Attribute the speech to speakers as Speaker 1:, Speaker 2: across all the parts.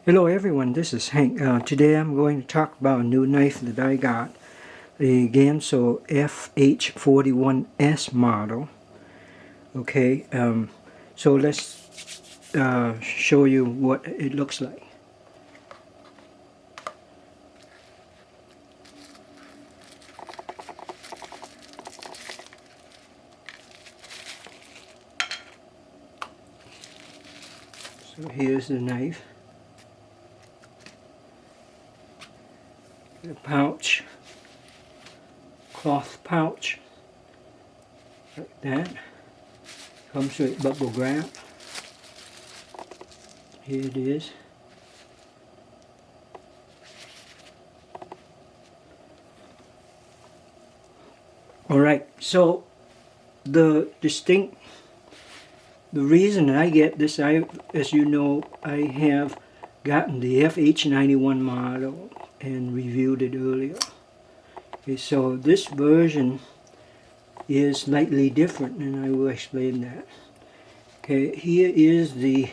Speaker 1: Hello everyone, this is Hank. Today I'm going to talk about a new knife that I got, the Ganzo FH-41S model. Okay, so let's show you what it looks like. So here's the knife. The pouch, cloth pouch, like that. Comes with bubble wrap. Here it is. Alright, so the reason I get this, as you know, I have gotten the FH-91 model and reviewed it earlier. Okay, so this version is slightly different, and I will explain that. Okay, here is the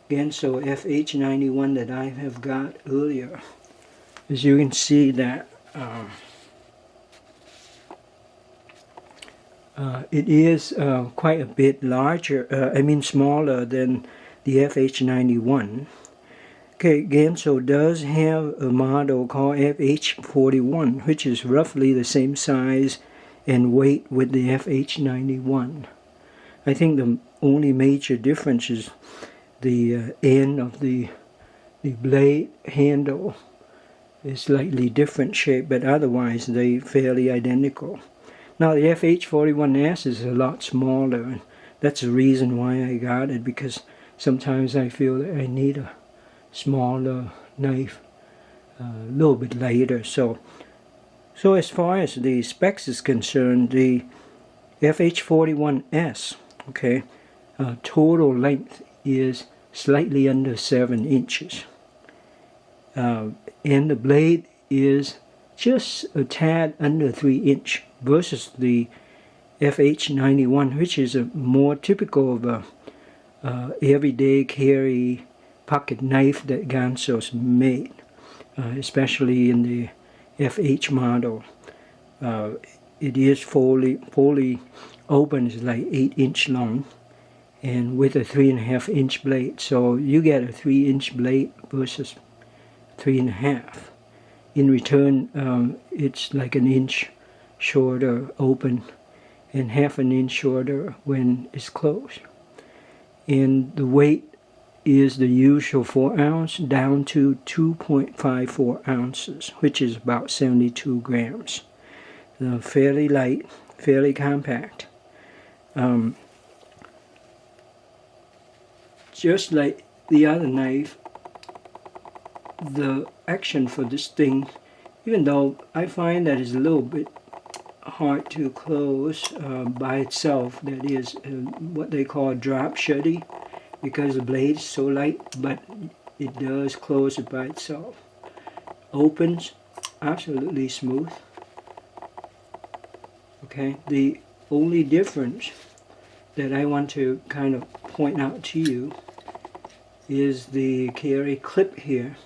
Speaker 1: Ganzo FH-91 that I have got earlier. As you can see that it is quite a bit larger, smaller than the FH-91. Okay, Ganzo does have a model called FH-41, which is roughly the same size and weight with the FH-91. I think the only major difference is the end of the blade handle is slightly different shape, but otherwise they're fairly identical. Now the FH-41S is a lot smaller, and that's the reason why I got it, because sometimes I feel that I need a smaller knife, a little bit lighter. So as far as the specs is concerned, the FH-41S, okay, total length is slightly under 7 inches, and the blade is just a tad under 3 inch versus the FH-91, which is a more typical of a everyday carry pocket knife that Ganzo's made, especially in the FH model. It is fully open, is like 8-inch long, and with a 3.5 inch blade. So you get a 3-inch blade versus 3.5. In return, it's like an inch shorter open and half an inch shorter when it's closed. And the weight is the usual 4 ounce down to 2.54 ounces, which is about 72 grams. Fairly light, fairly compact. Just like the other knife, the action for this thing, even though I find that it's a little bit hard to close by itself, that is what they call drop shutty, because the blade is so light, but it does close it by itself. Opens absolutely smooth. Okay, the only difference that I want to kind of point out to you is the carry clip here,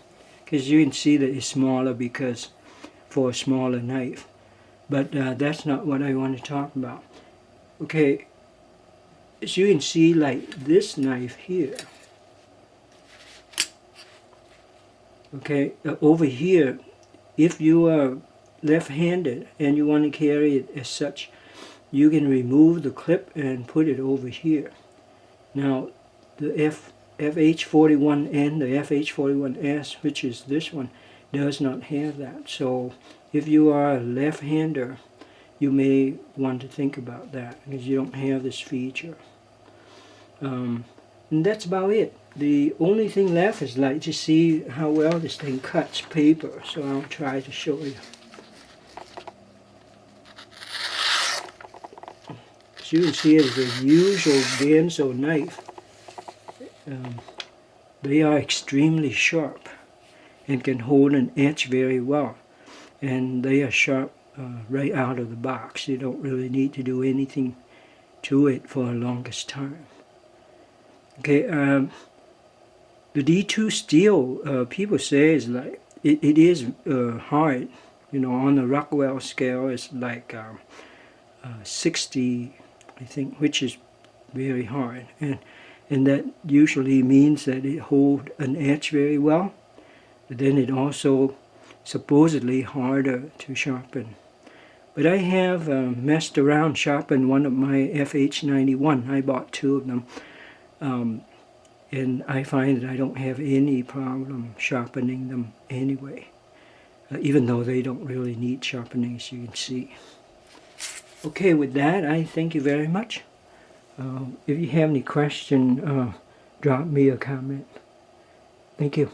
Speaker 1: because you can see that it's smaller because for a smaller knife, but that's not what I want to talk about. Okay, as you can see, like this knife here, okay, over here, if you are left-handed and you want to carry it as such, you can remove the clip and put it over here. Now the FH-41 and the FH-41S, which is this one, does not have that. So if you are a left-hander, you may want to think about that, because you don't have this feature. And that's about it. The only thing left is like to see how well this thing cuts paper, so I'll try to show you. As you can see, it's the usual Ganzo knife. They are extremely sharp and can hold an edge very well, and they are sharp right out of the box. You don't really need to do anything to it for the longest time. Okay, The D2 steel, people say is like, it is hard. You know, on the Rockwell scale, it's like 60, I think, which is very hard. And that usually means that it holds an edge very well. But then it also supposedly harder to sharpen. But I have messed around sharpening one of my FH-91. I bought 2 of them. And I find that I don't have any problem sharpening them anyway. Even though they don't really need sharpening, as you can see. Okay, with that, I thank you very much. If you have any question, drop me a comment. Thank you.